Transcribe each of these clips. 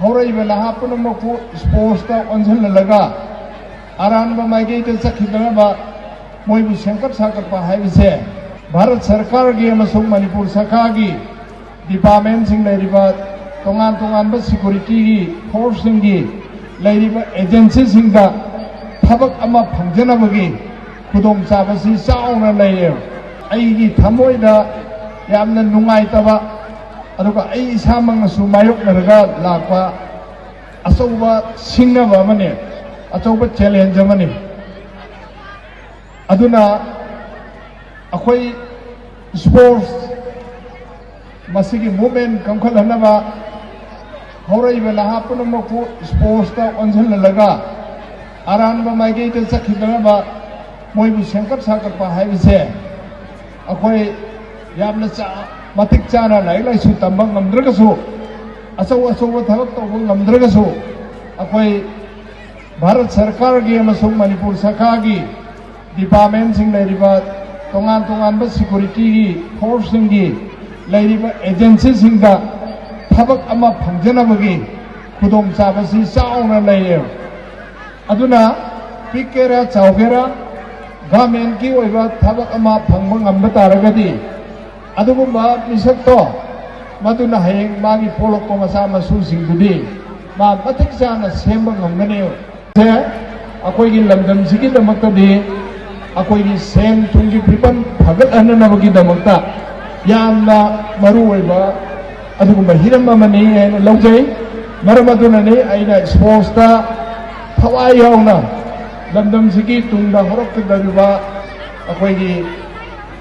ꯍꯧꯔꯛꯏꯕ ꯅꯍꯥ ꯄꯨꯝꯅꯃꯛꯄꯨ ꯁ꯭ꯄꯣꯔꯠꯁꯇ ꯑꯣꯟꯁꯤꯜꯍꯜꯂꯒ ꯑꯔꯥꯟꯕ ꯃꯥꯏꯀꯩꯗ ꯆꯠꯈꯤꯗꯅꯕ ꯃꯣꯏꯕꯨ ꯁꯦꯝꯒꯠ ꯁꯥꯒꯠꯄ ꯍꯥꯏꯕꯁꯦ ꯚꯥꯔꯠ ꯁꯔꯀꯥꯔꯒꯤ ꯑꯃꯁꯨꯡ ꯃꯅꯤꯄꯨꯔ ꯁꯔꯀꯥꯔꯒꯤ ꯗꯤꯄꯥꯔꯠꯃꯦꯟꯁꯤꯡ ꯂꯩꯔꯤꯕ ꯇꯣꯉꯥꯟ ꯇꯣꯉꯥꯟꯕ ꯁꯦꯀꯨꯔꯤꯇꯤꯒꯤ ꯐꯣꯔꯁꯁꯤꯡꯒꯤ ꯂꯩꯔꯤꯕ ꯑꯦꯖꯦꯟꯁꯤꯁꯤꯡꯗ ꯊꯕꯛ ꯑꯃ ꯐꯪꯖꯅꯕꯒꯤ ꯈꯨꯗꯣꯡꯆꯥꯕꯁꯤ ꯆꯥꯎꯅ ꯂꯩꯌꯦꯕ ꯑꯩꯒꯤ ꯊꯃꯣꯏꯗ ꯌꯥꯝꯅ ꯅꯨꯡꯉꯥꯏꯇꯕ ꯑꯗꯨꯒ ꯑꯩ ꯏꯁꯥꯃꯛꯅꯁꯨ ꯃꯥꯌꯣꯛꯅꯔꯒ ꯂꯥꯛꯄ ꯑꯆꯧꯕ ꯁꯤꯡꯅꯕ ꯑꯃꯅꯤ ꯑꯆꯧꯕ ꯆꯦꯂꯦꯟꯖ ꯑꯃꯅꯤ ꯑꯗꯨꯅ ꯑꯩꯈꯣꯏ ꯁ꯭ꯄꯣꯔꯠꯁ ꯃꯁꯤꯒꯤ ꯃꯨꯚꯃꯦꯟ ꯀꯟꯈꯠꯍꯟꯅꯕ ꯍꯧꯔꯛꯏꯕ ꯅꯍꯥ ꯄꯨꯝꯅꯃꯛꯄꯨ ꯁ꯭ꯄꯣꯔꯠꯁꯇ ꯑꯣꯟꯁꯤꯜꯍꯜꯂꯒ ꯑꯔꯥꯟꯕ ꯃꯥꯏꯀꯩꯗ ꯆꯠꯈꯤꯗꯅꯕ ꯃꯣꯏꯕꯨ ꯁꯦꯝꯒꯠ ꯁꯥꯒꯠꯄ ꯍꯥꯏꯕꯁꯦ ꯑꯩꯈꯣꯏ ꯌꯥꯝꯅ ꯃꯇꯤꯛ ꯆꯥꯅ ꯂꯥꯏꯔꯤꯛ ꯂꯥꯏꯁꯨ ꯇꯝꯕ ꯉꯝꯗ꯭ꯔꯒꯁꯨ ꯑꯆꯧ ꯑꯆꯧꯕ ꯊꯕꯛ ꯇꯧꯕ ꯉꯝꯗ꯭ꯔꯒꯁꯨ ꯑꯩꯈꯣꯏ ꯚꯥꯔꯠ ꯁꯔꯀꯥꯔꯒꯤ ꯑꯃꯁꯨꯡ ꯃꯅꯤꯄꯨꯔ ꯁꯔꯀꯥꯔꯒꯤ ꯗꯤꯄꯥꯔꯠꯃꯦꯟꯁꯤꯡ ꯂꯩꯔꯤꯕ ꯇꯣꯉꯥꯟ ꯇꯣꯉꯥꯟꯕ ꯁꯦꯀꯨꯔꯤꯇꯤꯒꯤ ꯐꯣꯔꯁꯁꯤꯡꯒꯤ ꯂꯩꯔꯤꯕ ꯑꯦꯖꯦꯟꯁꯤꯁꯤꯡꯗ ꯊꯕꯛ ꯑꯃ ꯐꯪꯖꯅꯕꯒꯤ ꯈꯨꯗꯣꯡꯆꯥꯕꯁꯤ ꯆꯥꯎꯅ ꯂꯩꯌꯦꯕ ꯑꯗꯨꯅ ꯄꯤꯛꯀꯦꯔꯥ ꯆꯥꯎꯒꯦꯔꯥ ꯒꯚꯔꯟꯃꯦꯟꯠꯀꯤ ꯑꯣꯏꯕ ꯊꯕꯛ ꯑꯃ ꯐꯪꯕ ꯉꯝꯕ ꯇꯥꯔꯒꯗꯤ ꯑꯗꯨꯒꯨꯝꯕ ꯃꯤꯁꯛꯇꯣ ꯃꯗꯨꯅ ꯍꯌꯦꯡ ꯃꯥꯒꯤ ꯄꯣꯛꯂꯛꯄ ꯃꯆꯥ ꯃꯁꯨꯁꯤꯡꯗꯨꯗꯤ ꯃꯥ ꯃꯇꯤꯛ ꯆꯥꯅ ꯁꯦꯝꯕ ꯉꯝꯒꯅꯦꯕ ꯑꯩꯈꯣꯏꯒꯤ ꯂꯝꯗꯝꯁꯤꯒꯤꯗꯃꯛꯇꯗꯤ ꯑꯩꯈꯣꯏꯒꯤ ꯁꯦꯟ ꯊꯨꯝꯒꯤ ꯐꯤꯕꯝ ꯐꯒꯠꯍꯟꯅꯕꯒꯤꯗꯃꯛꯇ ꯌꯥꯝꯅ ꯃꯔꯨꯑꯣꯏꯕ ꯑꯗꯨꯒꯨꯝꯕ ꯍꯤꯔꯝ ꯑꯃꯅꯤ ꯍꯥꯏꯅ ꯂꯧꯖꯩ ꯃꯔꯝ ꯑꯗꯨꯅꯅꯤ ꯑꯩꯅ ꯁ꯭ꯄꯣꯔꯠꯁꯇ ꯊꯋꯥꯏ ꯌꯥꯎꯅ ꯂꯝꯗꯝꯁꯤꯒꯤ ꯇꯨꯡꯗ ꯍꯧꯔꯛꯀꯗꯧꯔꯤꯕ ꯑꯩꯈꯣꯏꯒꯤ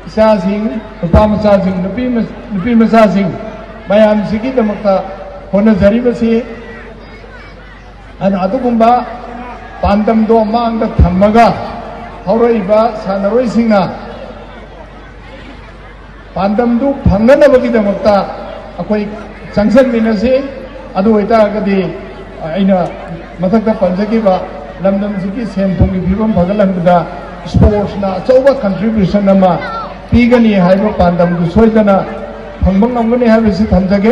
ꯏꯆꯥꯁꯤꯡ ꯅꯨꯄꯥ ꯃꯆꯥꯁꯤꯡ ꯅꯨꯄꯤ ꯃꯆꯥꯁꯤꯡ ꯃꯌꯥꯝꯁꯤꯒꯤꯗꯃꯛꯇ ꯍꯣꯠꯅꯖꯔꯤꯕꯁꯤ ꯑꯗꯨꯒꯨꯝꯕ ꯄꯥꯟꯗꯝꯗꯣ ꯃꯥꯡꯗ ꯊꯝꯃꯒ ꯍꯧꯔꯛꯏꯕ ꯁꯥꯟꯅꯔꯣꯏꯁꯤꯡꯅ ꯄꯥꯟꯗꯝꯗꯨ ꯐꯪꯅꯅꯕꯒꯤꯗꯃꯛꯇ ꯑꯩꯈꯣꯏ ꯆꯪꯁꯤꯟꯃꯤꯟꯅꯁꯤ ꯑꯗꯨ ꯑꯣꯏꯇꯥꯔꯒꯗꯤ ꯑꯩꯅ ꯃꯊꯛꯇ ꯄꯟꯖꯈꯤꯕ ꯂꯝꯗꯝꯁꯤꯒꯤ ꯁꯦꯟ ꯊꯨꯝꯒꯤ ꯐꯤꯕꯝ ꯐꯒꯠꯍꯟꯕꯗ ꯁ꯭ꯄꯣꯔꯠꯁꯅ ꯑꯆꯧꯕ ꯀꯟꯇ꯭ꯔꯤꯕ꯭ꯌꯨꯁꯟ ꯑꯃ ꯄꯤꯒꯅꯤ ꯍꯥꯏꯕ ꯄꯥꯟꯗꯝꯗꯨ ꯁꯣꯏꯗꯅ ꯐꯪꯕ ꯉꯝꯒꯅꯤ ꯍꯥꯏꯕꯁꯤ ꯊꯝꯖꯒꯦ